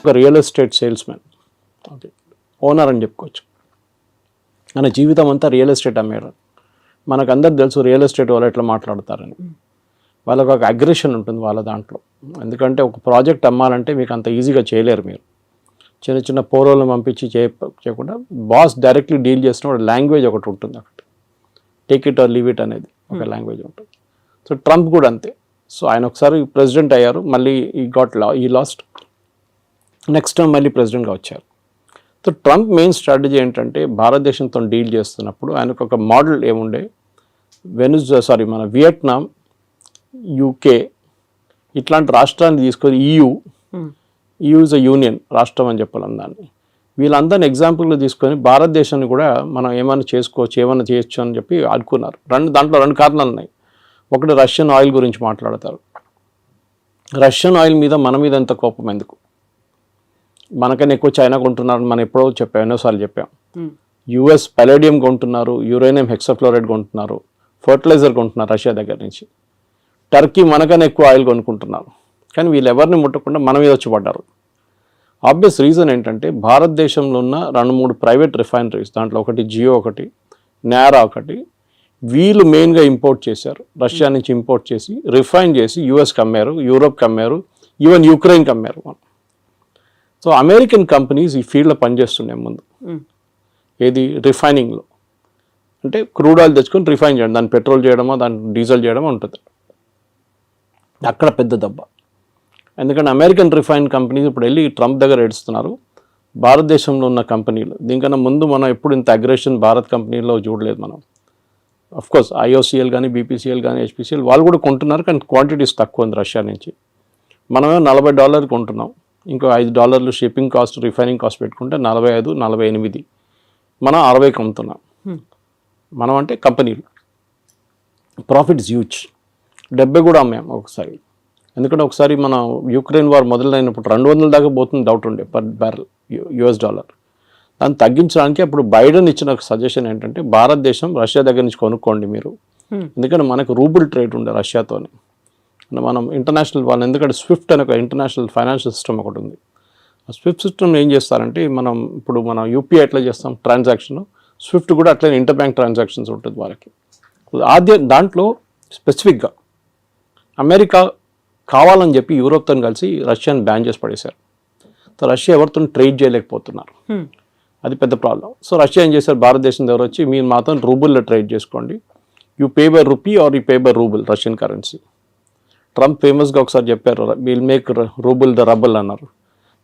ఒక real estate salesmen, okay, owner అని చెప్పుకోవచ్చు. మన జీవితం అంతా రియల్ ఎస్టేట్ అమ్మేయడం. మనకు అందరికి తెలుసు రియల్ ఎస్టేట్ వాళ్ళు ఎట్లా మాట్లాడతారని. వాళ్ళకు ఒక అగ్రెషన్ ఉంటుంది వాళ్ళ దాంట్లో. ఎందుకంటే ఒక ప్రాజెక్ట్ అమ్మాలంటే మీకు అంత ఈజీగా చేయలేరు. మీరు చిన్న చిన్న పోరోలను పంపించి చేయకుండా బాస్ డైరెక్ట్లీ డీల్ చేసిన లాంగ్వేజ్ ఒకటి ఉంటుంది. అక్కడ take it or leave it అనేది ఒక లాంగ్వేజ్ ఉంటుంది. సో ట్రంప్ కూడా అంతే. సో ఆయన ఒకసారి ప్రెసిడెంట్ అయ్యారు, మళ్ళీ ఈ లాస్ట్ నెక్స్ట్ టైం మళ్ళీ ప్రెసిడెంట్గా వచ్చారు. సో ట్రంప్ మెయిన్ స్ట్రాటజీ ఏంటంటే భారతదేశంతో డీల్ చేస్తున్నప్పుడు ఆయనకు ఒక మోడల్ ఏముండే, మన వియట్నాం, యూకే ఇట్లాంటి రాష్ట్రాన్ని తీసుకొని EU ఇస్ అ యూనియన్ రాష్ట్రం అని చెప్పాలి దాన్ని. వీళ్ళందరినీ ఎగ్జాంపుల్గా తీసుకొని భారతదేశాన్ని కూడా మనం ఏమైనా చేసుకోవచ్చు, ఏమైనా చేయొచ్చు అని చెప్పి అనుకున్నారు. దాంట్లో రెండు కారణాలు ఉన్నాయి. ఒకటి రష్యన్ ఆయిల్ గురించి మాట్లాడతారు. రష్యన్ ఆయిల్ మీద మన మీద ఎంత కోపం ఎందుకు? మనకన్నా ఎక్కువ చైనా కొంటున్నారు. మనం ఎన్నోసార్లు చెప్పాం. US పలేడియం కొంటున్నారు, యురేనియం హెక్సాఫ్లోరైడ్ కొంటున్నారు, ఫర్టిలైజర్ కొంటున్నారు రష్యా దగ్గర నుంచి. టర్కీ మనకన్నా ఎక్కువ ఆయిల్ కొనుక్కుంటున్నారు. కానీ వీళ్ళు ఎవరిని ముట్టకుండా మన మీద వచ్చి పడ్డారు. ఆబ్వియస్ రీజన్ ఏంటంటే భారతదేశంలో ఉన్న 2-3 ప్రైవేట్ రిఫైనరీస్, దాంట్లో ఒకటి జియో, ఒకటి నారా, ఒకటి వీళ్ళు మెయిన్గా ఇంపోర్ట్ చేశారు. రష్యా నుంచి ఇంపోర్ట్ చేసి రిఫైన్ చేసి USకి అమ్మారు, యూరోప్కి అమ్మారు, ఈవెన్ యుక్రెయిన్కి అమ్మారు. సో అమెరికన్ కంపెనీస్ ఈ ఫీల్డ్లో పనిచేస్తున్నాయి ముందు. ఏది రిఫైనింగ్లో అంటే క్రూడ్ ఆయిల్ తెచ్చుకొని రిఫైన్ చేయడం, దాన్ని పెట్రోల్ చేయడమో దాన్ని డీజిల్ చేయడమో ఉంటుంది. అక్కడ పెద్ద దెబ్బ. ఎందుకంటే అమెరికన్ రిఫైన్ కంపెనీస్ ఇప్పుడు వెళ్ళి ట్రంప్ దగ్గర ఏడుస్తున్నారు. భారతదేశంలో ఉన్న కంపెనీలు దీనికన్నా ముందు మనం ఎప్పుడు ఇంత అగ్రెషన్ భారత్ కంపెనీలో చూడలేదు మనం. అఫ్కోర్స్ IOCL కానీ, BPCL కానీ, HPCL వాళ్ళు కూడా కొంటున్నారు, కానీ క్వాంటిటీస్ తక్కువ ఉంది రష్యా నుంచి. మనమే $40 కొంటున్నాం, ఇంకో $5 షిప్పింగ్ కాస్ట్, రిఫైనింగ్ కాస్ట్ పెట్టుకుంటే 45, 48 మనం 60కి అమ్ముతున్నాం. మనం అంటే కంపెనీలు ప్రాఫిట్స్ హ్యూజ్. 70 కూడా అమ్మాము ఒకసారి. ఎందుకంటే ఒకసారి మన యుక్రెయిన్ వార్ మొదలైనప్పుడు 200 దాకా పోతుంది డౌట్ ఉండే పర్ బ్యారెల్ US డాలర్. దాన్ని తగ్గించడానికి అప్పుడు బైడెన్ ఇచ్చిన సజెషన్ ఏంటంటే భారతదేశం రష్యా దగ్గర నుంచి కొనుక్కోండి మీరు. ఎందుకంటే మనకు రూబుల్ ట్రేడ్ ఉండే రష్యాతోనే. మనం ఇంటర్నేషనల్ వాళ్ళు, ఎందుకంటే స్విఫ్ట్ అనే ఒక ఇంటర్నేషనల్ ఫైనాన్షియల్ సిస్టమ్ ఒకటి ఉంది. ఆ స్విఫ్ట్ సిస్టమ్ ఏం చేస్తారంటే ఇప్పుడు మనం UPI ఎట్లా చేస్తాం ట్రాన్సాక్షన్, స్విఫ్ట్ కూడా అట్లనే ఇంటర్ బ్యాంక్ ట్రాన్సాక్షన్స్ ఉంటుంది వాళ్ళకి. దాంట్లో స్పెసిఫిక్గా అమెరికా కావాలని చెప్పి యూరోప్తో కలిసి రష్యాని బ్యాన్ చేసి పడేశారు. సో రష్యా ఎవరితో ట్రేడ్ చేయలేకపోతున్నారు. అది పెద్ద ప్రాబ్లం. సో రష్యా ఏం చేశారు, భారతదేశం దగ్గర వచ్చి మీరు మాత్రం రూబుల్లో ట్రేడ్ చేసుకోండి, you pay by rupee are you pay by rouble, Russian currency. Trump ఫేమస్గా ఒకసారి చెప్పారు, will make rouble the rubble అన్నారు.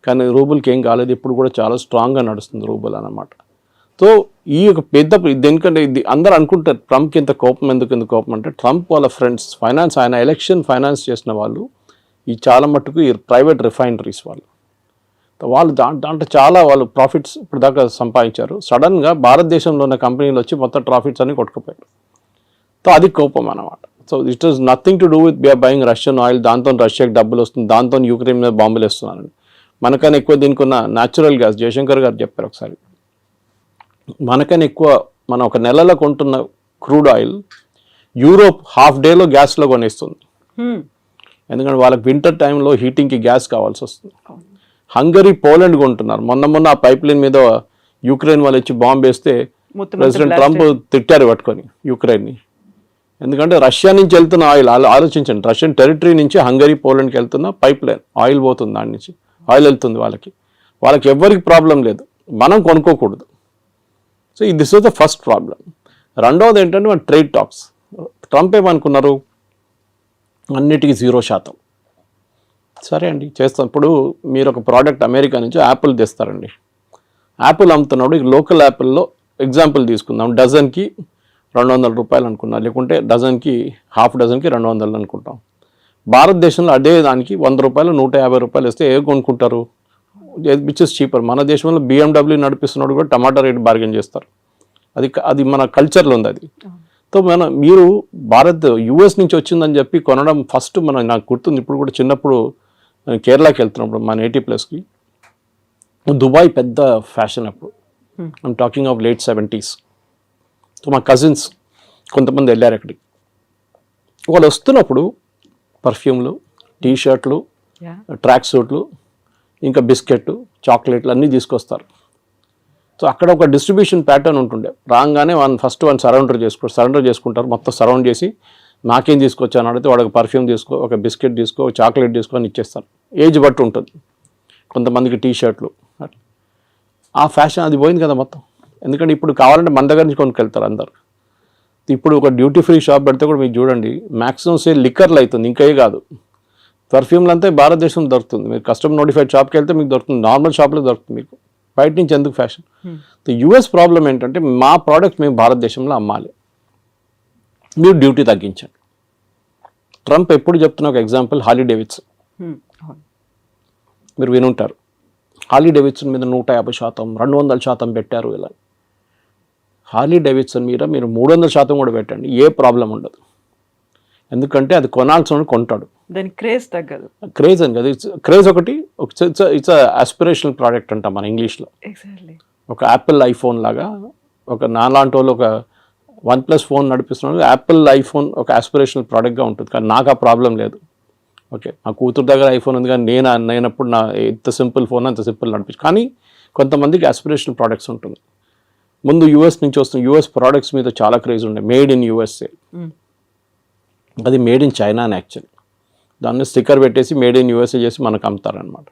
కానీ రూబుల్కి ఏం కాలేదు, ఇప్పుడు కూడా చాలా స్ట్రాంగ్గా నడుస్తుంది రూబుల్ అన్నమాట. సో ఈ యొక్క ఎందుకంటే ఇది అందరూ అనుకుంటారు ట్రంప్కి ఇంత కోపం ఎందుకు కోపం అంటే, ట్రంప్ వాళ్ళ ఫ్రెండ్స్ ఆయన ఎలక్షన్ ఫైనాన్స్ చేసిన వాళ్ళు ఈ చాలా మట్టుకు ఈ ప్రైవేట్ రిఫైనరీస్ వాళ్ళు దాంట్లో చాలా వాళ్ళు ప్రాఫిట్స్ ఇప్పుడు దాకా సంపాదించారు. సడన్గా భారతదేశంలో ఉన్న కంపెనీలు వచ్చి మొత్తం ప్రాఫిట్స్ అన్ని కొట్టుకుపోయారు. సో అది కోపం అన్నమాట. So it is nothing to do with buying Russian oil, దాంతో రష్యాకి డబ్బులు వస్తుంది, దాంతో యుక్రెయిన్ మీద బాంబులు వేస్తున్నారని. మనకన్నా ఎక్కువ దీనికి ఉన్న న్యాచురల్ గ్యాస్, జయశంకర్ గారు చెప్పారు ఒకసారి, మనకన్నా ఎక్కువ మనం ఒక నెలలో కొంటున్న క్రూడ్ ఆయిల్ యూరోప్ హాఫ్ డేలో గ్యాస్లో కొనేస్తుంది. ఎందుకంటే వాళ్ళకి వింటర్ టైంలో హీటింగ్కి గ్యాస్ కావాల్సి వస్తుంది. హంగరీ, పోలాండ్ కొంటున్నారు. మొన్న ఆ పైప్ లైన్ మీద యుక్రెయిన్ వాళ్ళు వచ్చి బాంబు వేస్తే ప్రెసిడెంట్ ట్రంప్ తిట్టారు పట్టుకొని యుక్రెయిన్ని. ఎందుకంటే రష్యా నుంచి వెళ్తున్న ఆయిల్ ఆలోచించండి, రష్యన్ టెరిటరీ నుంచి హంగరీ, పోలాండ్కి వెళ్తున్న పైప్ లైన్ ఆయిల్ పోతుంది, దాని నుంచి ఆయిల్ వెళ్తుంది వాళ్ళకి ఎవ్వరికి ప్రాబ్లం లేదు, మనం కొనుక్కోకూడదు. So this is the first problem. రెండవది ఏంటంటే మన ట్రేడ్ టాక్స్. ట్రంప్ ఏమనుకున్నారు, అన్నిటికీ 0%. సరే అండి చేస్తాం. ఇప్పుడు మీరు ఒక ప్రోడక్ట్ అమెరికా నుంచి యాపిల్ తెస్తారండి, యాపిల్ అమ్ముతున్నప్పుడు లోకల్ యాపిల్లో ఎగ్జాంపుల్ తీసుకుందాం, డజన్కి $200 అనుకున్నాం, లేకుంటే డజన్కి హాఫ్ డజన్కి 200 అనుకుంటాం. భారతదేశంలో అదే దానికి $100, $150 ఇస్తే ఏ కొనుక్కుంటారు, విచ్ ఇస్ చీపర్. మన దేశంలో BMW నడిపిస్తున్నాడు కూడా టమాటా రేట్ బార్గెన్ చేస్తారు. అది మన కల్చర్లో ఉంది అది. సో మీరు US నుంచి వచ్చిందని చెప్పి కొనడం ఫస్ట్ నాకు గుర్తుంది. ఇప్పుడు కూడా చిన్నప్పుడు కేరళకి వెళ్తున్నప్పుడు మా నేటివ్ ప్లేస్కి దుబాయ్ పెద్ద ఫ్యాషన్ అప్పుడు. I'm talking of late 70s. So మా కజిన్స్ కొంతమంది వెళ్ళారు అక్కడికి. వాళ్ళు వస్తున్నప్పుడు పర్ఫ్యూమ్లు, టీషర్ట్లు, ట్రాక్ సూట్లు, ఇంకా బిస్కెట్, చాక్లెట్లు అన్నీ తీసుకొస్తారు. సో అక్కడ ఒక డిస్ట్రిబ్యూషన్ ప్యాటర్న్ ఉంటుండే. రాగానే ఫస్ట్ సరౌండర్ చేసుకుంటారు, మొత్తం సరౌండ్ చేసి నాకేం తీసుకొచ్చాను అడిగితే వాడికి పర్ఫ్యూమ్ తీసుకో, ఒక బిస్కెట్ తీసుకో, ఒక చాక్లెట్ తీసుకో అని ఇచ్చేస్తారు. ఏజ్ బట్టి ఉంటుంది, కొంతమందికి టీ షర్ట్లు. ఆ ఫ్యాషన్ అది పోయింది కదా మొత్తం. ఎందుకంటే ఇప్పుడు కావాలంటే మన దగ్గర నుంచి కొనుక్కెళ్తారు అందరు. ఇప్పుడు ఒక డ్యూటీ ఫ్రీ షాప్ పెడితే కూడా మీకు చూడండి మ్యాక్సిమం సేల్ లిక్కర్లు అవుతుంది, ఇంకే కాదు. పర్ఫ్యూమ్లు అంతా భారతదేశంలో దొరుకుతుంది. మీరు కస్టమర్ నోటిఫైడ్ షాప్కి వెళ్తే మీకు దొరుకుతుంది, నార్మల్ షాప్లో దొరుకుతుంది మీకు. బయట నుంచి ఎందుకు ఫ్యాషన్? యూఎస్ ప్రాబ్లం ఏంటంటే మా ప్రోడక్ట్ మేము భారతదేశంలో అమ్మాలి, మీరు డ్యూటీ తగ్గించండి. ట్రంప్ ఎప్పుడు చెప్తున్న ఒక ఎగ్జాంపుల్ హార్లీ డేవిడ్సన్. మీరు వినుంటారు, హార్లీ డేవిడ్సన్ మీద 150%, 200% పెట్టారు. ఇలా హార్లీ డేవిడ్సన్ మీద మీరు 300% కూడా పెట్టండి, ఏ ప్రాబ్లం ఉండదు. ఎందుకంటే అది కొనాల్సిన కొంటాడు, దాని క్రేజ్ తగ్గదు. క్రేజ్ అని కదా, క్రేజ్ ఒకటి. ఇట్స్ ఆస్పిరేషనల్ ప్రోడక్ట్ అంటాం మన ఇంగ్లీష్లో. ఒక యాపిల్ ఐఫోన్ లాగా, ఒక నాలాంటి వాళ్ళు ఒక OnePlus ఫోన్ నడిపిస్తున్నాడు, యాపిల్ ఐఫోన్ ఒక ఆస్పిరేషనల్ ప్రోడక్ట్గా ఉంటుంది. కానీ నాకు ఆ ప్రాబ్లం లేదు. ఓకే, మా కూతురు దగ్గర ఐఫోన్ ఉంది, కానీ నేనప్పుడు నా ఎంత సింపుల్ ఫోన్ అంత సింపుల్ నడిపించు. కానీ కొంతమందికి ఆస్పిరేషనల్ ప్రోడక్ట్స్ ఉంటుంది. ముందు యూఎస్ నుంచి వస్తున్న యూఎస్ ప్రోడక్ట్స్ మీద చాలా క్రేజ్ ఉండే, మేడ్ ఇన్ యూఎస్ఏ. అది మేడ్ ఇన్ చైనా అని యాక్చువల్లీ. దాన్ని స్టిక్కర్ పెట్టేసి మేడ్ ఇన్ యూఎస్ఏ చేసి మనకు అమ్ముతారనమాట.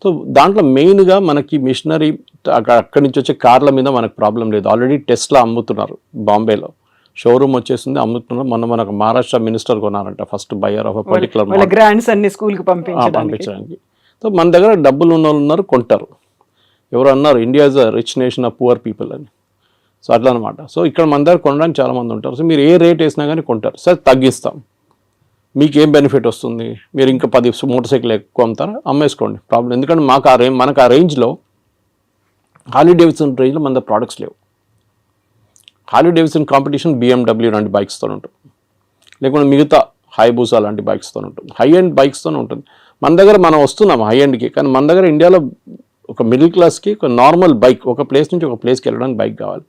సో దాంట్లో మెయిన్గా మనకి మిషనరీ అక్కడి నుంచి వచ్చే కార్ల మీద మనకు ప్రాబ్లం లేదు. ఆల్రెడీ టెస్లా అమ్ముతున్నారు, బాంబేలో షోరూమ్ వచ్చేసింది, అమ్ముతున్నారు. మనకు మహారాష్ట్ర మినిస్టర్ కొన్నారంట first buyer of particular brands అన్ని స్కూల్కి పంపించడానికి. సో మన దగ్గర డబ్బులు ఉన్న వాళ్ళు ఉన్నారు, కొంటారు. ఎవరు అన్నారు India is a rich nation of poor people అని. సో అట్లా అనమాట. సో ఇక్కడ మన దగ్గర కొనడానికి చాలామంది ఉంటారు. సో మీరు ఏ రేట్ వేసినా కానీ కొంటారు. సార్ తగ్గిస్తాం, మీకు ఏం బెనిఫిట్ వస్తుంది, మీరు ఇంకా 10 మోటార్ సైకిల్ ఎక్కువ అమ్ముతారా, అమ్మేసుకోండి, ప్రాబ్లం. ఎందుకంటే మనకు ఆ రేంజ్లో హార్లీ డేవిడ్సన్ రేంజ్లో మన దగ్గర ప్రోడక్ట్స్ లేవు. హార్లీ డేవిడ్సన్ కాంపిటీషన్ BMW లాంటి బైక్స్తో ఉంటుంది, లేకుంటే మిగతా హైబూసా లాంటి బైక్స్తో ఉంటుంది, హై ఎండ్ బైక్స్తో ఉంటుంది. మన దగ్గర మనం వస్తున్నాం హై ఎండ్కి, కానీ మన దగ్గర ఇండియాలో ఒక మిడిల్ క్లాస్కి ఒక నార్మల్ బైక్, ఒక ప్లేస్ నుంచి ఒక ప్లేస్కి వెళ్ళడానికి బైక్ కావాలి.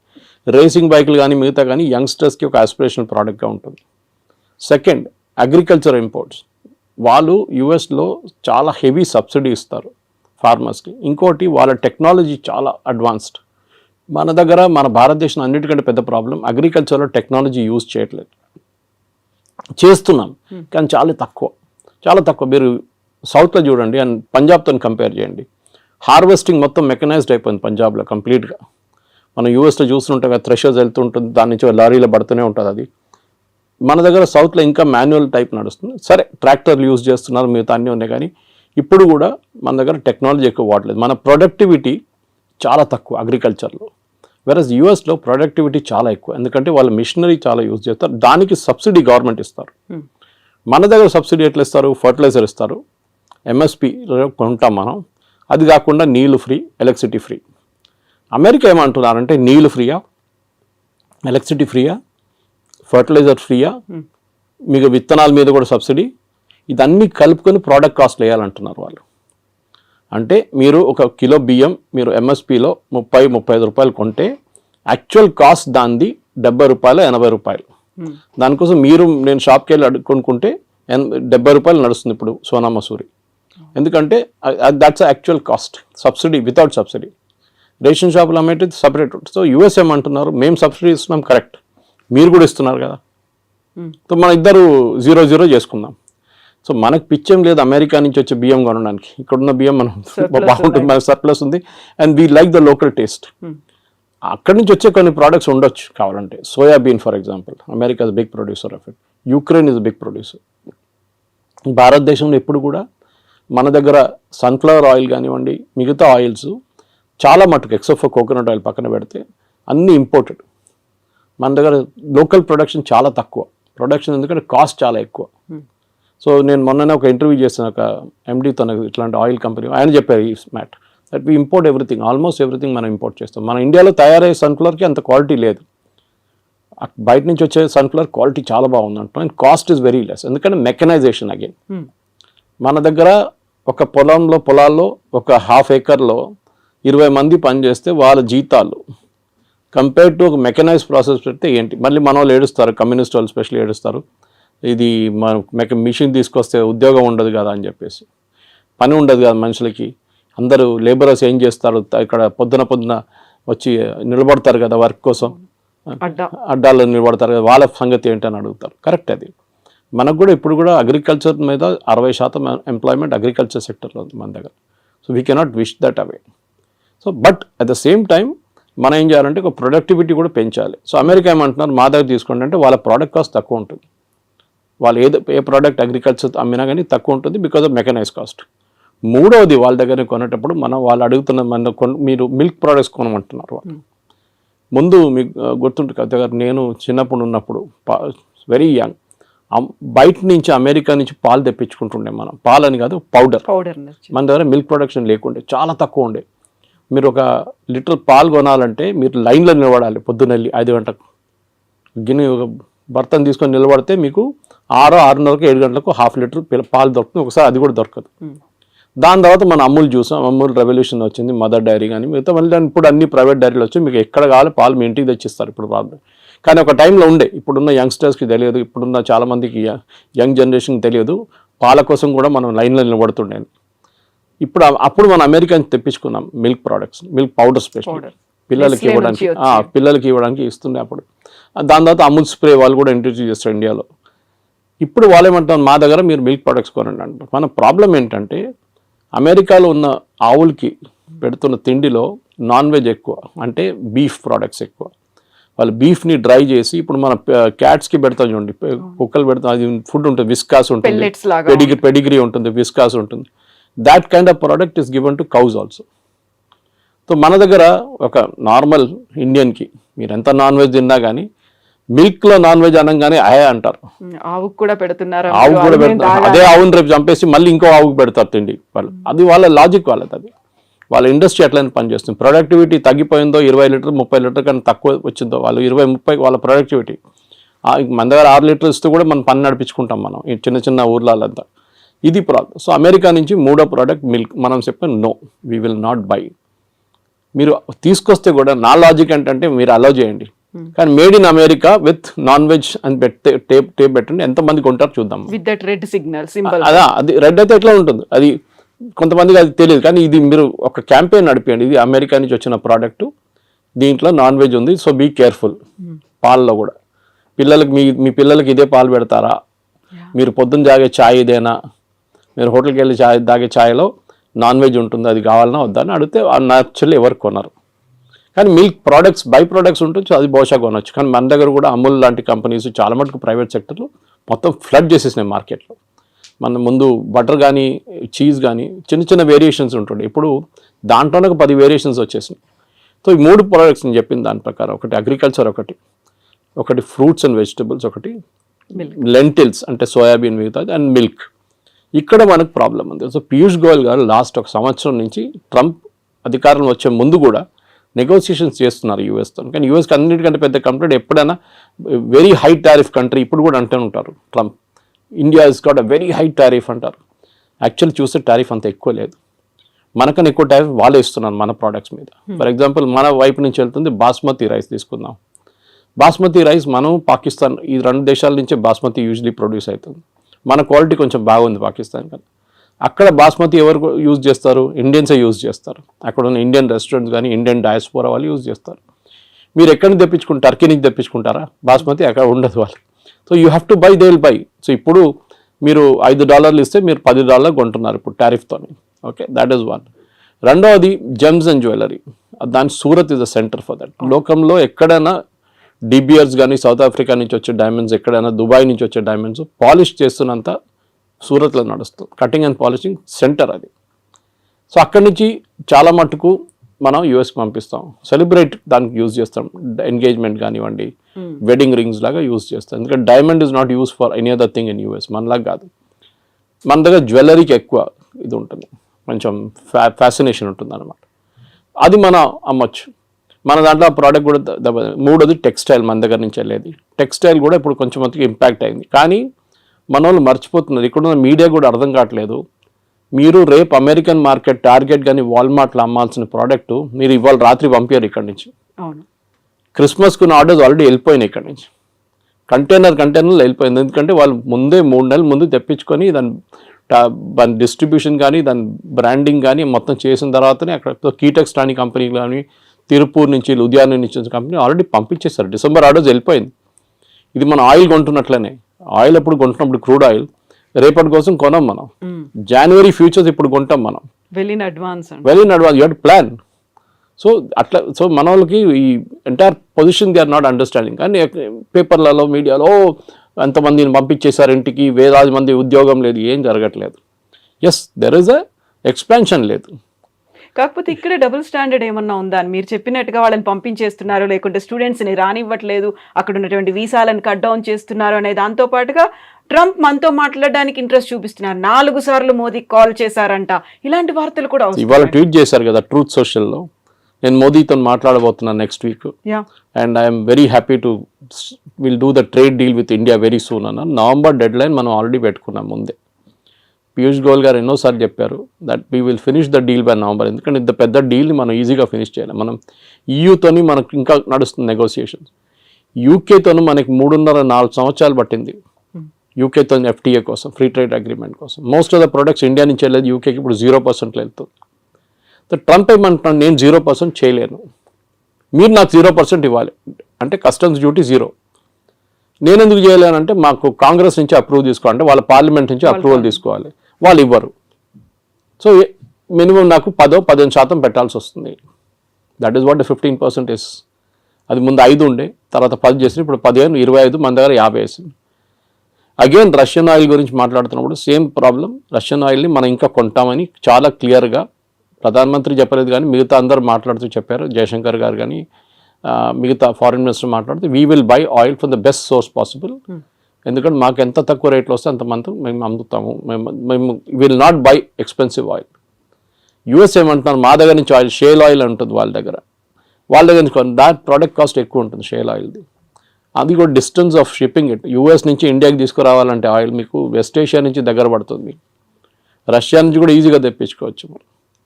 రేసింగ్ బైకులు కానీ మిగతా కానీ యంగ్స్టర్స్కి ఒక ఆస్పిరేషనల్ ప్రోడక్ట్గా ఉంటుంది. Second, agriculture imports. వాళ్ళు యూఎస్లో చాలా హెవీ సబ్సిడీ ఇస్తారు ఫార్మర్స్కి. ఇంకోటి వాళ్ళ టెక్నాలజీ చాలా అడ్వాన్స్డ్. మన దగ్గర మన భారతదేశం అన్నిటికంటే పెద్ద ప్రాబ్లం అగ్రికల్చర్లో టెక్నాలజీ యూజ్ చేయట్లేదు. చేస్తున్నాం కానీ చాలా తక్కువ. మీరు సౌత్లో చూడండి అండ్ పంజాబ్తో కంపేర్ చేయండి. హార్వెస్టింగ్ మొత్తం మెకనైజ్డ్ అయిపోయింది పంజాబ్లో కంప్లీట్గా. మనం యూఎస్లో చూస్తుంటే థ్రెషర్స్ వెళ్తుంటుంది, దాని నుంచి లారీలో పడుతూనే ఉంటుంది. అది మన దగ్గర సౌత్లో ఇంకా మాన్యువల్ టైప్ నడుస్తుంది. సరే ట్రాక్టర్లు యూజ్ చేస్తున్నారు, మిగతా అన్నీ ఉన్నాయి, కానీ ఇప్పుడు కూడా మన దగ్గర టెక్నాలజీ ఎక్కువ వాడలేదు. మన ప్రొడక్టివిటీ చాలా తక్కువ అగ్రికల్చర్లో. వెరస్ యూఎస్లో ప్రొడక్టివిటీ చాలా ఎక్కువ, ఎందుకంటే వాళ్ళ మిషనరీ చాలా యూజ్ చేస్తారు, దానికి సబ్సిడీ గవర్నమెంట్ ఇస్తారు. మన దగ్గర సబ్సిడీ ఎట్లా ఇస్తారు, ఫర్టిలైజర్ ఇస్తారు, MSP కొంటాం మనం. అది కాకుండా నీళ్ళు ఫ్రీ, ఎలక్ట్రిసిటీ ఫ్రీ. అమెరికా ఏమంటున్నారంటే నీళ్ళు ఫ్రీయా, ఎలక్ట్రిసిటీ ఫ్రీయా, ఫర్టిలైజర్ ఫ్రీయా, మీకు విత్తనాల మీద కూడా సబ్సిడీ, ఇదన్నీ కలుపుకొని ప్రోడక్ట్ కాస్ట్ వేయాలంటున్నారు వాళ్ళు. అంటే మీరు ఒక కిలో బియ్యం మీరు MSPలో 30-35 రూపాయలు కొంటే యాక్చువల్ కాస్ట్ దానిది 70 రూపాయలు 80 రూపాయలు. దానికోసం నేను షాప్కి వెళ్ళి కొనుక్కుంటే 70 రూపాయలు నడుస్తుంది ఇప్పుడు సోనా మసూరి. ఎందుకంటే that's actual cost, subsidy without subsidy. Ration షాపులు అమ్మేది సపరేట్. సో యూఎస్ ఏమంటున్నారు, మేము సబ్సిడీ ఇస్తున్నాం, కరెక్ట్, మీరు కూడా ఇస్తున్నారు కదా, సో మన ఇద్దరు 0-0 చేసుకుందాం. సో మనకు పిచ్చేం లేదు అమెరికా నుంచి వచ్చే బియ్యం కొనడానికి. ఇక్కడున్న బియ్యం మనం బాగుంటుంది, మన సర్ప్లస్ ఉంది, and we like the local taste. అక్కడి నుంచి వచ్చే కొన్ని ప్రోడక్ట్స్ ఉండొచ్చు కావాలంటే. Soybean for example, America is big producer of it, Ukraine is big producer. భారతదేశంలో ఎప్పుడు కూడా మన దగ్గర సన్ఫ్లవర్ ఆయిల్ కానివ్వండి, మిగతా ఆయిల్స్ చాలా మటుకు ఎక్సెప్ట్ ఫర్ కోకోనట్ ఆయిల్ పక్కన పెడితే అన్నీ ఇంపోర్టెడ్. మన దగ్గర లోకల్ ప్రొడక్షన్ చాలా తక్కువ. ప్రొడక్షన్ ఎందుకంటే కాస్ట్ చాలా ఎక్కువ. సో నేను మొన్ననే ఒక ఇంటర్వ్యూ చేసిన ఒక MD తనకు ఇట్లాంటి ఆయిల్ కంపెనీ, ఆయన చెప్పారు ఈ మ్యాట్ that we import everything, almost everything మనం ఇంపోర్ట్ చేస్తాం. మన ఇండియాలో తయారయ్యే సన్ఫ్లవర్కి అంత క్వాలిటీ లేదు. బయట నుంచి వచ్చే సన్ఫ్లవర్ క్వాలిటీ చాలా బాగుంది అంటాం, and cost is very less, ఎందుకంటే మెకనైజేషన్ అగైన్. మన దగ్గర ఒక పొలాల్లో ఒక 1/2 acreలో 20 మంది పనిచేస్తే వాళ్ళ జీతాలు కంపేర్ టు ఒక మెకనైజ్ ప్రాసెస్ పెడితే ఏంటి. మళ్ళీ మన వాళ్ళు ఏడుస్తారు, కమ్యూనిస్ట్ వాళ్ళు స్పెషల్లీ ఏడుస్తారు, ఇది మన మిషన్ తీసుకొస్తే ఉద్యోగం ఉండదు కదా అని చెప్పేసి, పని ఉండదు కదా మనుషులకి. అందరూ లేబరర్స్ ఏం చేస్తారు, ఇక్కడ పొద్దున వచ్చి నిలబడతారు కదా వర్క్ కోసం, అడ్డాల్లో నిలబడతారు కదా, వాళ్ళ సంగతి ఏంటని అడుగుతారు. కరెక్ట్, అది మనకు కూడా ఇప్పుడు కూడా అగ్రికల్చర్ మీద 60% ఎంప్లాయ్మెంట్ అగ్రికల్చర్ సెక్టర్లో ఉంది మన దగ్గర. So we cannot wish that away. So but at the same time మనం ఏం చేయాలంటే ఒక ప్రొడక్టివిటీ కూడా పెంచాలి. సో అమెరికా ఏమంటున్నారు, మా దగ్గర తీసుకోండి అంటే వాళ్ళ ప్రోడక్ట్ కాస్ట్ తక్కువ ఉంటుంది. వాళ్ళు ఏ ప్రోడక్ట్ అగ్రికల్చర్ అమ్మినా కానీ తక్కువ ఉంటుంది బికాజ్ ఆఫ్ మెకనైజ్ కాస్ట్. మూడవది వాళ్ళ దగ్గర కొనేటప్పుడు వాళ్ళు అడుగుతున్న మీరు మిల్క్ ప్రోడక్ట్స్ కొనమంటున్నారు వాళ్ళు. ముందు మీకు గుర్తుంటుంది కదా, నేను చిన్నప్పుడు ఉన్నప్పుడు వెరీ యంగ్ బయట నుంచి అమెరికా నుంచి పాలు తెప్పించుకుంటుండే మనం. పాలని కాదు, పౌడర్. మన దగ్గర మిల్క్ ప్రొడక్షన్ లేకుండే, చాలా తక్కువ ఉండే. మీరు ఒక లీటర్ పాలు కొనాలంటే మీరు లైన్లో నిలబడాలి. పొద్దునెళ్ళి 5 గంటలకు గిన్నె ఒక బర్తన్ తీసుకొని నిలబడితే మీకు 6:30కు 7 గంటలకు 1/2 లీటర్ పాలు దొరుకుతుంది. ఒకసారి అది కూడా దొరకదు. దాని తర్వాత మన అమూల్ చూసాం, అమూల్ రెవల్యూషన్ వచ్చింది, మదర్ డైరీ కానీ మిగతా మళ్ళీ ఇప్పుడు అన్ని ప్రైవేట్ డైరీలు వచ్చి మీకు ఎక్కడ కావాలి పాలు మీ ఇంటికి తెచ్చిస్తారు ఇప్పుడు ప్రాబ్లం. కానీ ఒక టైంలో ఉండే, ఇప్పుడున్న యంగ్స్టర్స్కి తెలియదు, ఇప్పుడున్న చాలామందికి యంగ్ జనరేషన్కి తెలియదు, పాల కోసం కూడా మనం లైన్లో నిలబడుతుండే. అప్పుడు మనం అమెరికా నుంచి తెప్పించుకున్నాం milk products, milk powder special పిల్లలకి ఇవ్వడానికి ఇస్తుండే అప్పుడు. దాని తర్వాత అమూల్ స్ప్రే వాళ్ళు కూడా ఇంట్రడ్యూస్ చేస్తారు ఇండియాలో. ఇప్పుడు వాళ్ళు ఏమంటారు, మా దగ్గర మీరు మిల్క్ ప్రోడక్ట్స్ కొనండి అంటారు. మన ప్రాబ్లం ఏంటంటే అమెరికాలో ఉన్న ఆవులకి పెడుతున్న తిండిలో నాన్ వెజ్ ఎక్కువ, అంటే బీఫ్ ప్రోడక్ట్స్ ఎక్కువ. వాళ్ళు బీఫ్ని డ్రై చేసి, ఇప్పుడు మన క్యాట్స్కి పెడతాం చూడండి, కుక్కలు పెడతాం, అది ఫుడ్ ఉంటుంది, విస్కాస్ ఉంటుంది, పెడిగ్రీ ఉంటుంది, విస్కాస్ ఉంటుంది. That kind of product is given to cows also. So మన దగ్గర ఒక నార్మల్ ఇండియన్కి మీరు ఎంత నాన్ వెజ్ తిన్నా కానీ మిల్క్లో నాన్ వెజ్ అనగానే అంటారు. ఆవుకు కూడా పెడుతున్నారు, అదే ఆవుని రేపు చంపేసి మళ్ళీ ఇంకో ఆవుకు పెడతారు తిండి వాళ్ళు. అది వాళ్ళ లాజిక్ వాళ్ళది, అది వాళ్ళ ఇండస్ట్రీ ఎట్లయినా పనిచేస్తుంది. ప్రొడక్టివిటీ తగ్గిపోయిందో 20 లీటర్ 30 లీటర్ కన్నా తక్కువ వచ్చిందో వాళ్ళు 20-30 వాళ్ళ ప్రొడక్టివిటీ. మన దగ్గర 6 లీటర్లు ఇస్తూ కూడా మనం పని నడిపించుకుంటాం మనం ఈ చిన్న చిన్న ఊర్లంతా. ఇది ప్రాబ్లం. సో అమెరికా నుంచి మూడో ప్రోడక్ట్ మిల్క్. మనం చెప్పాం no, we will not buy. మీరు తీసుకొస్తే కూడా నా లాజిక్ ఏంటంటే మీరు అలౌ చేయండి, కానీ made in America with non veg అని టేప్ పెట్టండి, ఎంతమంది కొంటారు చూద్దాం. అదా, అది రెడ్ అయితే ఎట్లా ఉంటుంది, అది కొంతమందికి అది తెలియదు. కానీ ఇది మీరు ఒక క్యాంపెయిన్ నడిపేయండి, ఇది అమెరికా నుంచి వచ్చిన ప్రోడక్ట్, దీంట్లో నాన్ వెజ్ ఉంది, సో బీ కేర్ఫుల్. పాలలో కూడా పిల్లలకి మీ పిల్లలకి ఇదే పాలు పెడతారా, మీరు పొద్దున్న తాగే ఛాయ్ ఇదేనా, మీరు హోటల్కి వెళ్ళి తాగే ఛాయ్లో నాన్ వెజ్ ఉంటుంది, అది కావాలన్నా వద్దా అని అడిగితే యాక్చువల్లీ ఎవరు కొనరు. కానీ మిల్క్ ప్రోడక్ట్స్ బై ప్రోడక్ట్స్ ఉంటుంది, అది బహుశా కొనవచ్చు. కానీ మన దగ్గర కూడా అమూల్ లాంటి కంపెనీస్ చాలా మటుకు ప్రైవేట్ సెక్టర్లో మొత్తం ఫ్లడ్ చేసేసినాయి మార్కెట్లో. మన ముందు బటర్ కానీ చీజ్ కానీ చిన్న చిన్న వేరియేషన్స్ ఉంటుండే, ఇప్పుడు దాంట్లోనే ఒక 10 వేరియేషన్స్ వచ్చేసినాయి. సో ఈ 3 ప్రోడక్ట్స్ నేను చెప్పిన దాని ప్రకారం, ఒకటి అగ్రికల్చర్, ఒకటి ఫ్రూట్స్ అండ్ వెజిటబుల్స్, ఒకటి లెంటిల్స్ అంటే సోయాబీన్ మిగతాది, అండ్ మిల్క్. ఇక్కడ మనకు ప్రాబ్లం ఉంది. సో పీయూష్ గోయల్ గారు లాస్ట్ 1 సంవత్సరం నుంచి ట్రంప్ అధికారంలో వచ్చే ముందు కూడా నెగోసియేషన్స్ చేస్తున్నారు యూఎస్తో. కానీ యూఎస్కి అన్నిటికంటే పెద్ద కంట్రీ, ఎప్పుడైనా వెరీ హై టారిఫ్ కంట్రీ, ఇప్పుడు కూడా అంటూ ఉంటారు Trump, India is got a very high tariff అంటారు. యాక్చువల్లీ చూస్తే టారిఫ్ అంత ఎక్కువ లేదు, మనకన్నా ఎక్కువ టారిఫ్ వాళ్ళే ఇస్తున్నారు మన ప్రోడక్ట్స్ మీద. ఫర్ ఎగ్జాంపుల్ మన వైపు నుంచి వెళ్తుంది బాస్మతి రైస్ తీసుకుందాం. బాస్మతి రైస్ మనం పాకిస్తాన్, ఈ 2 దేశాల నుంచే బాస్మతి యూజువలీ ప్రొడ్యూస్ అవుతుంది. మన క్వాలిటీ కొంచెం బాగుంది పాకిస్తాన్ కన్నా. అక్కడ బాస్మతి ఎవరు యూజ్ చేస్తారు, ఇండియన్సే యూజ్ చేస్తారు. అక్కడ ఉన్న ఇండియన్ రెస్టారెంట్స్ కానీ ఇండియన్ డయాస్పోరా వాళ్ళు యూజ్ చేస్తారు. మీరు ఎక్కడి నుంచి తెప్పించుకుంటారు, టర్కీ నుంచి తెప్పించుకుంటారా బాస్మతి, అక్కడ ఉండదు వాళ్ళు. So you have to buy, they will buy. So ఇప్పుడు మీరు $5 ఇస్తే మీరు $10 కొంటున్నారు ఇప్పుడు టారిఫ్తో. Okay, that is one. రెండవది జెమ్స్ అండ్ జ్యువెలరీ. దాని Surat is the centre for that. లోకంలో ఎక్కడైనా డిబియర్స్ కానీ సౌత్ ఆఫ్రికా నుంచి వచ్చే డైమండ్స్, ఎక్కడైనా దుబాయ్ నుంచి వచ్చే డైమండ్స్ పాలిష్ చేస్తున్నంత సూరత్లో నడుస్తుంది. కటింగ్ అండ్ పాలిషింగ్ సెంటర్ అది. సో అక్కడి నుంచి చాలా మటుకు మనం యూఎస్కి పంపిస్తాం, సెలబ్రేట్ దానికి యూజ్ చేస్తాం, ఎంగేజ్మెంట్ కానివ్వండి, వెడ్డింగ్ రింగ్స్ లాగా యూజ్ చేస్తాం. ఎందుకంటే diamond is not use for any other thing in US, మనలాగా కాదు. మన దగ్గర జ్యువెలరీకి ఎక్కువ ఇది ఉంటుంది, కొంచెం ఫ్యాసినేషన్ ఉంటుంది అనమాట. అది మనం అమ్మొచ్చు. మన దాంట్లో ప్రోడక్ట్ కూడా మూడోది టెక్స్టైల్, మన దగ్గర నుంచి వెళ్ళేది టెక్స్టైల్ కూడా ఇప్పుడు కొంచెం మందికి ఇంపాక్ట్ అయింది. కానీ మన వాళ్ళు మర్చిపోతున్నారు, ఇక్కడున్న మీడియా కూడా అర్థం కావట్లేదు. మీరు రేపు అమెరికన్ మార్కెట్, టార్గెట్ కానీ వాల్మార్ట్లో అమ్మాల్సిన ప్రోడక్ట్ మీరు ఇవాళ రాత్రి పంపారు ఇక్కడి నుంచి. క్రిస్మస్కున్న ఆర్డర్స్ ఆల్రెడీ వెళ్ళిపోయినాయి ఇక్కడి నుంచి, కంటైనర్లు వెళ్ళిపోయింది. ఎందుకంటే వాళ్ళు ముందే 3 నెలల ముందు తెప్పించుకొని దాన్ని దాని డిస్ట్రిబ్యూషన్ కానీ దాని బ్రాండింగ్ కానీ మొత్తం చేసిన తర్వాతనే అక్కడ కీటెక్స్ లాంటి కంపెనీ కానీ తిరుపూర్ నుంచి లుధియానా నుంచి కంపెనీ ఆల్రెడీ పంపించేస్తారు. డిసెంబర్ ఆర్డర్స్ వెళ్ళిపోయింది. ఇది మనం ఆయిల్ కొంటున్నట్లనే, ఆయిల్ ఎప్పుడు కొంటున్నప్పుడు క్రూడ్ ఆయిల్ రేపటి కోసం కొనం మనం, జనవరి ఫ్యూచర్స్ ఇప్పుడు కొంటాం మనం, well in advance you have to plan. So అట్లా మన వాళ్ళకి ఈ entire position they are not understanding. కానీ పేపర్లలో మీడియాలో ఎంతమందిని పంపించేశారు ఇంటికి, వేలాది మంది ఉద్యోగం లేదు, ఏం జరగట్లేదు. Yes there is a expansion లేదు. కాకపోతే ఇక్కడే డబుల్ స్టాండర్డ్ ఏమన్నా ఉందా అని మీరు చెప్పినట్టుగా వాళ్ళని పంపించేస్తున్నారు, లేకుంటే స్టూడెంట్స్ని రానివ్వట్లేదు, అక్కడ ఉన్నటువంటి వీసాలను కట్ డౌన్ చేస్తున్నారు అనే దాంతో పాటుగా ట్రంప్ మనతో మాట్లాడడానికి ఇంట్రెస్ట్ చూపిస్తున్నారు, 4 సార్లు మోదీకి కాల్ చేశారంట, ఇలాంటి వార్తలు కూడా ఇవాళ ట్వీట్ చేశారు కదా ట్రూత్ సోషల్లో, నేను మోదీతో మాట్లాడబోతున్నాను next week and I'm very happy to will do the trade deal with India very soon అన్న. నవంబర్ డెడ్ లైన్ మనం ఆల్రెడీ పెట్టుకున్నాం ముందే. పీయూష్ గోయల్ గారు ఎన్నోసార్లు చెప్పారు that we will finish the deal by November. ఎందుకంటే ఇంత పెద్ద డీల్ని మనం ఈజీగా ఫినిష్ చేయాలి. మనం ఈయూతోని మనకు ఇంకా నడుస్తుంది నెగోసియేషన్స్. యూకేతోను మనకి 3.5-4 సంవత్సరాలు పట్టింది యూకేతో ఎఫ్టీఏ కోసం, ఫ్రీ ట్రేడ్ అగ్రిమెంట్ కోసం. Most of the products India నుంచి వెళ్ళేది యూకేకి ఇప్పుడు 0% వెళ్తుంది. సో ట్రంప్ ఏమంటున్నాను, నేను 0% చేయలేను, మీరు నాకు 0% ఇవ్వాలి అంటే కస్టమ్స్ డ్యూటీ 0. నేను ఎందుకు చేయలేనంటే మాకు కాంగ్రెస్ నుంచి అప్రూవ్ తీసుకోవాలంటే వాళ్ళ పార్లమెంట్ నుంచి అప్రూవల్ తీసుకోవాలి, వాళ్ళు ఇవ్వరు. సో మినిమం నాకు 10-15% పెట్టాల్సి వస్తుంది. That is what 15% is. అది ముందు 5 ఉండే, తర్వాత 10 చేసి ఇప్పుడు 15, 25, మన దగ్గర 50 వేసింది. అగైన్ రష్యన్ ఆయిల్ గురించి మాట్లాడుతున్నప్పుడు సేమ్ ప్రాబ్లం. రష్యన్ ఆయిల్ని మనం ఇంకా కొంటామని చాలా క్లియర్గా ప్రధానమంత్రి చెప్పలేదు, కానీ మిగతా అందరు మాట్లాడుతూ చెప్పారు. జయశంకర్ గారు కానీ మిగతా ఫారిన్ మినిస్టర్ మాట్లాడుతూ we will buy oil from the best source possible. ఎందుకంటే మాకు ఎంత తక్కువ రేట్లో వస్తే అంతమంది మేము అమ్ముతాము. మేము will not by expensive oil. US ఏమంటున్నారు, మా దగ్గర నుంచి ఆయిల్ షేల్ ఆయిల్ ఉంటుంది వాళ్ళ దగ్గర నుంచి దాట్ ప్రోడక్ట్ కాస్ట్ ఎక్కువ ఉంటుంది షేల్ ఆయిల్ది. అది కూడా distance of shipping it. US నుంచి ఇండియాకి తీసుకురావాలంటే ఆయిల్ మీకు వెస్ట్ ఏషియా నుంచి దగ్గర పడుతుంది. రష్యా నుంచి కూడా ఈజీగా తెప్పించుకోవచ్చు,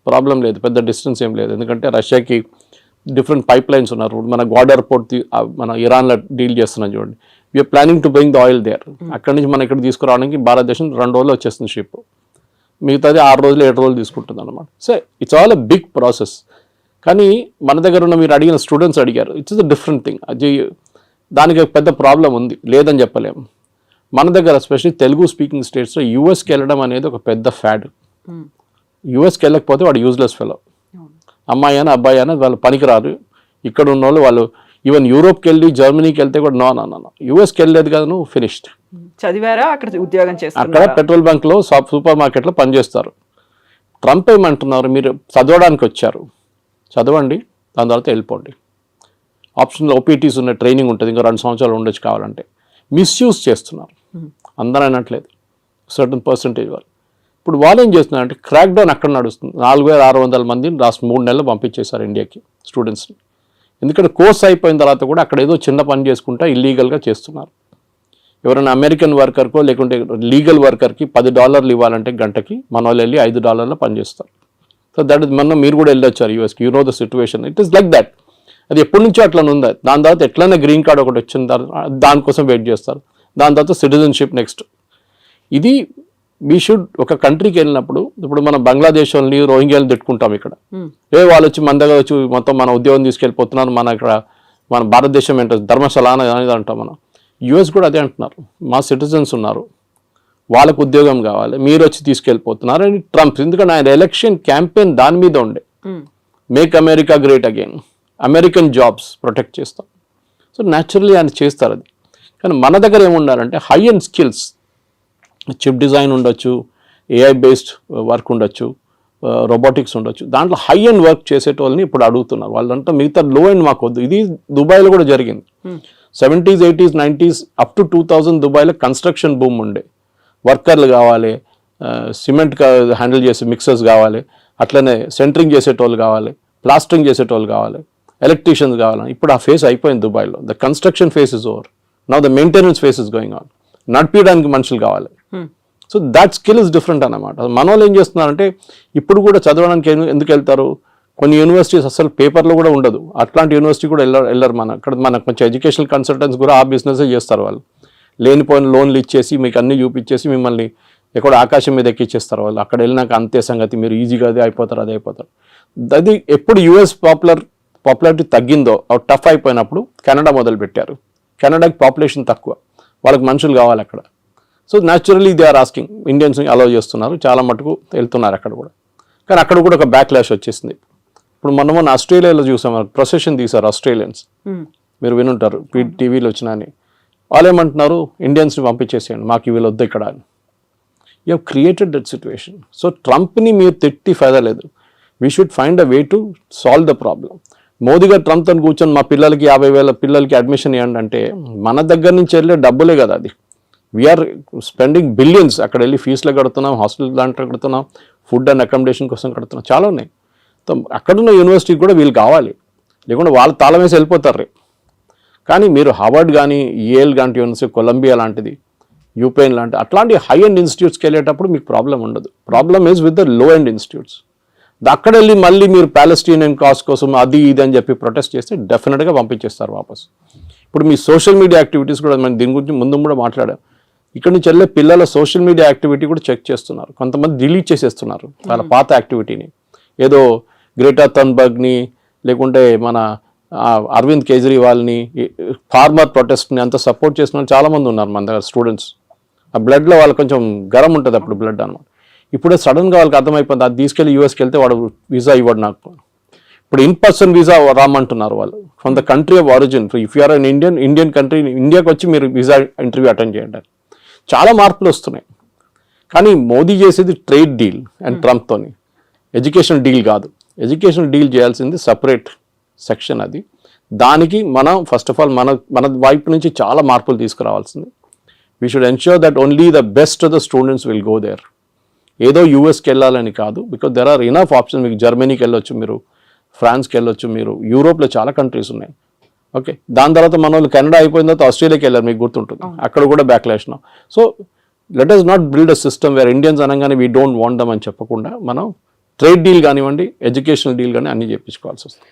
ప్రాబ్లం లేదు, పెద్ద డిస్టెన్స్ ఏం లేదు. ఎందుకంటే రష్యాకి డిఫరెంట్ పైప్ లైన్స్ ఉన్నారు. మన గ్వాడర్ పోర్ట్ మన ఇరాన్లో డీల్ చేస్తున్నాం చూడండి. We're planning to bring the oil there. అక్కడి నుంచి మనం ఇక్కడ తీసుకురావడానికి భారతదేశం 2 రోజులు వచ్చేస్తుంది షిప్, మిగతాది 6 రోజులు 7 రోజులు తీసుకుంటుంది అనమాట. So it's all a big process. కానీ మన దగ్గర ఉన్న మీరు అడిగిన స్టూడెంట్స్ అడిగారు, it's is a different thing. అది దానికి పెద్ద ప్రాబ్లం ఉంది, లేదని చెప్పలేము. మన దగ్గర ఎస్పెషల్లీ తెలుగు స్పీకింగ్ స్టేట్స్లో యూఎస్కి వెళ్ళడం అనేది ఒక పెద్ద ఫ్యాడ్. యూఎస్కి వెళ్ళకపోతే వాడు యూజ్లెస్ ఫెలో. అమ్మాయి అని అబ్బాయి అని వాళ్ళు పనికిరారు. ఇక్కడ ఉన్న వాళ్ళు ఈవెన్ యూరోప్కి వెళ్ళి జర్మనీకి వెళ్తే కూడా నో యూఎస్కి వెళ్ళలేదు కదా నువ్వు, ఫినిష్డ్. చదివారా, అక్కడ ఉద్యోగం చేస్తారు, అక్కడ పెట్రోల్ బంక్లో సూపర్ మార్కెట్లో పనిచేస్తారు. ట్రంప్ ఏమంటున్నారు, మీరు చదవడానికి వచ్చారు, చదవండి, దాని తర్వాత వెళ్ళిపోండి. ఆప్షన్లో ఓపీటీస్ ఉన్న ట్రైనింగ్ ఉంటుంది, ఇంకా 2 సంవత్సరాలు ఉండొచ్చు కావాలంటే. మిస్యూజ్ చేస్తున్నారు, అందరూ అనట్లేదు, సర్టన్ పర్సంటేజ్ వాళ్ళు. ఇప్పుడు వాళ్ళు ఏం చేస్తున్నారంటే క్రాక్ డౌన్ అక్కడ నడుస్తుంది. 4600 మందిని లాస్ట్ 3 నెలలు పంపించేశారు ఇండియాకి స్టూడెంట్స్ని. ఎందుకంటే కోర్స్ అయిపోయిన తర్వాత కూడా అక్కడ ఏదో చిన్న పని చేసుకుంటా ఇల్లీగల్గా చేస్తున్నారు. ఎవరైనా అమెరికన్ వర్కర్కో లేకుంటే లీగల్ వర్కర్కి $10 ఇవ్వాలంటే గంటకి, మన వాళ్ళు వెళ్ళి $5 పనిచేస్తారు. సో దట్ ఇస్ మొన్న మీరు కూడా వెళ్ళొచ్చారు యూఎస్కి, you know the situation. It is like that. అది ఎప్పటి నుంచో అట్లా ఉంది. దాని తర్వాత ఎట్లయినా గ్రీన్ కార్డ్ ఒకటి వచ్చిన తర్వాత దానికోసం వెయిట్ చేస్తారు. దాని తర్వాత సిటిజన్షిప్ నెక్స్ట్. ఇది వీ షుడ్ ఒక కంట్రీకి వెళ్ళినప్పుడు, ఇప్పుడు మనం బంగ్లాదేశ్ వాళ్ళని రోహింగ్యాలను తిట్టుకుంటాం ఇక్కడ, వాళ్ళు వచ్చి మన దగ్గర వచ్చి మొత్తం మన ఉద్యోగం తీసుకెళ్ళిపోతున్నారు, మన ఇక్కడ మన భారతదేశం ఏంటో ధర్మశాల అనేది అంటాం మనం. యూఎస్ కూడా అదే అంటున్నారు, మా సిటిజన్స్ ఉన్నారు, వాళ్ళకు ఉద్యోగం కావాలి, మీరు వచ్చి తీసుకెళ్ళిపోతున్నారు అని ట్రంప్. ఎందుకంటే ఆయన ఎలక్షన్ క్యాంపెయిన్ దాని మీద ఉండే, make America great again, American jobs protect చేస్తాం. సో న్యాచురల్లీ ఆయన చేస్తారు అది. కానీ మన దగ్గర ఏముండాలంటే high end skills, chip design ఉండొచ్చు, ఏఐ బేస్డ్ వర్క్ ఉండొచ్చు, రోబోటిక్స్ ఉండొచ్చు, దాంట్లో హై అండ్ వర్క్ చేసేటోళ్ళని ఇప్పుడు అడుగుతున్నారు. వాళ్ళంతా మిగతా లో అండ్ మాకు వద్దు. ఇది దుబాయ్లో కూడా జరిగింది. 70s, 80s, 90s up to 2000 దుబాయ్లో కన్స్ట్రక్షన్ బూమ్ ఉండే. వర్కర్లు కావాలి, సిమెంట్ హ్యాండిల్ చేసే మిక్సర్స్ కావాలి, అట్లనే సెంటరింగ్ చేసేటోళ్ళు కావాలి, ప్లాస్టరింగ్ చేసేటోళ్ళు కావాలి, ఎలక్ట్రీషియన్స్ కావాలి. ఇప్పుడు ఆ ఫేస్ అయిపోయింది దుబాయ్లో. The construction face is over. Now the maintenance face is going on. నడిపించడానికి మనుషులు కావాలి. So that skill is different అన్నమాట. మన వాళ్ళు ఏం చేస్తున్నారంటే ఇప్పుడు కూడా చదవడానికి ఎందుకు వెళ్తారు, కొన్ని యూనివర్సిటీస్ అసలు పేపర్లో కూడా ఉండదు, అట్లాంటి యూనివర్సిటీ కూడా వెళ్ళరు. అక్కడ మనకు కొంచెం ఎడ్యుకేషనల్ కన్సల్టెంట్స్ కూడా ఆ బిజినెస్ చేస్తారు. వాళ్ళు లేనిపోయిన లోన్లు ఇచ్చేసి మీకు అన్ని చూపించేసి మిమ్మల్ని ఎక్కడ ఆకాశం మీద ఎక్కిచ్చేస్తారు వాళ్ళు, అక్కడ వెళ్ళినాక అంతే సంగతి, మీరు ఈజీగా అదే అయిపోతారు అదే అయిపోతారు. అది ఎప్పుడు యుఎస్ పాపులారిటీ తగ్గిందో, టఫ్ అయిపోయినప్పుడు కెనడా మొదలుపెట్టారు. కెనడాకి పాపులేషన్ తక్కువ, వాళ్ళకి మనుషులు కావాలి అక్కడ. So naturally they are asking, Indians allow చేస్తున్నారు, చాలా మటుకు వెళ్తున్నారు అక్కడ కూడా. కానీ అక్కడ కూడా ఒక బ్యాక్లాష్ వచ్చేసింది. ఇప్పుడు మొన్న ఆస్ట్రేలియాలో చూసాం, ప్రొసెషన్ తీశారు ఆస్ట్రేలియన్స్, మీరు వినుంటారు టీవీలో వచ్చినా అని. వాళ్ళు ఏమంటున్నారు, ఇండియన్స్ని పంపించేసేయండి, మాకు వీళ్ళు వద్దు ఇక్కడ అని. You have created that situation. So ట్రంప్ని మీరు తిట్టి ఫైదా లేదు. We should find a way to solve the problem. Modi గారు ట్రంప్తో కూర్చొని మా పిల్లలకి 50,000 పిల్లలకి అడ్మిషన్ ఇవ్వండి అంటే మన దగ్గర నుంచి వెళ్ళే డబ్బులే కదా అది. వీఆర్ స్పెండింగ్ బిలియన్స్, అక్కడ వెళ్ళి ఫీజులు కడుతున్నాం, హాస్టల్ దాంట్లో కడుతున్నాం, ఫుడ్ అండ్ అకామిడేషన్ కోసం కడుతున్నాం, చాలా ఉన్నాయి. సో అక్కడున్న యూనివర్సిటీకి కూడా వీళ్ళు కావాలి, లేకుంటే వాళ్ళు తాళం వేసి వెళ్ళిపోతారు. కానీ మీరు హార్వర్డ్ కానీ, ఏల్ లాంటి యూనివర్సిటీ, కొలంబియా లాంటిది, యూపెన్ లాంటి అట్లాంటి హై ఎండ్ ఇన్స్టిట్యూట్స్కి వెళ్ళేటప్పుడు మీకు ప్రాబ్లం ఉండదు. Problem is with the low end institutes. అక్కడ వెళ్ళి మళ్ళీ మీరు ప్యాలెస్టీనియన్ కాజ్ కోసం అది ఇది అని చెప్పి ప్రొటెస్ట్ చేస్తే డెఫినెట్గా పంపించేస్తారు వాపస్. ఇప్పుడు మీ సోషల్ మీడియా యాక్టివిటీస్ కూడా, మనం దీని గురించి ముందు కూడా మాట్లాడాం. ఇక్కడ నుంచి వెళ్ళే పిల్లల సోషల్ మీడియా యాక్టివిటీ కూడా చెక్ చేస్తున్నారు. కొంతమంది డిలీట్ చేసేస్తున్నారు వాళ్ళ పాత యాక్టివిటీని. ఏదో గ్రేటా థన్బర్గ్ని, లేకుంటే మన అరవింద్ కేజ్రీవాల్ని, ఫార్మర్ ప్రొటెస్ట్ని అంత సపోర్ట్ చేసిన వాళ్ళు చాలామంది ఉన్నారు మన దగ్గర స్టూడెంట్స్. ఆ బ్లడ్లో వాళ్ళకి కొంచెం గరం ఉంటుంది అప్పుడు బ్లడ్ అన్నమాట. ఇప్పుడే సడన్గా వాళ్ళకి అర్థమైపోయింది, అది తీసుకెళ్ళి యూఎస్కి వెళ్తే వాడు వీసా ఇవ్వడు నాకు. ఇప్పుడు ఇన్ పర్సన్ వీసా రామంటున్నారు వాళ్ళు, from the country of origin. If you're an Indian country, ఇండియాకి వచ్చి మీరు వీసా ఇంటర్వ్యూ అటెండ్ చేయండి. చాలా మార్పులు వస్తున్నాయి. కానీ మోదీ చేసేది ట్రేడ్ డీల్ అండ్ ట్రంప్తోని, ఎడ్యుకేషన్ డీల్ కాదు. ఎడ్యుకేషన్ డీల్ చేయాల్సింది సపరేట్ సెక్షన్ అది. దానికి మనం ఫస్ట్ ఆఫ్ ఆల్ మన వైపు నుంచి చాలా మార్పులు తీసుకురావాల్సింది. We should ensure that only the best of the students will go there. ఏదో యూఎస్కి వెళ్ళాలని కాదు, because there are enough options. మీకు జర్మనీకి వెళ్ళొచ్చు, మీరు ఫ్రాన్స్కి వెళ్ళొచ్చు, మీరు యూరోప్లో చాలా కంట్రీస్ ఉన్నాయి. ఓకే, దాని తర్వాత మన వాళ్ళు కెనడా అయిపోయిన తర్వాత ఆస్ట్రేలియాకి వెళ్ళారు, మీకు గుర్తుంటుంది, అక్కడ కూడా backlash. So let us not build a system wear Indians అనగానే వీ డోంట్ వాంట్ దమ్ అని చెప్పకుండా మనం ట్రేడ్ డీల్ కానివ్వండి, ఎడ్యుకేషనల్ డీల్ కానీ అన్నీ చేయించుకోవాల్సి వస్తుంది.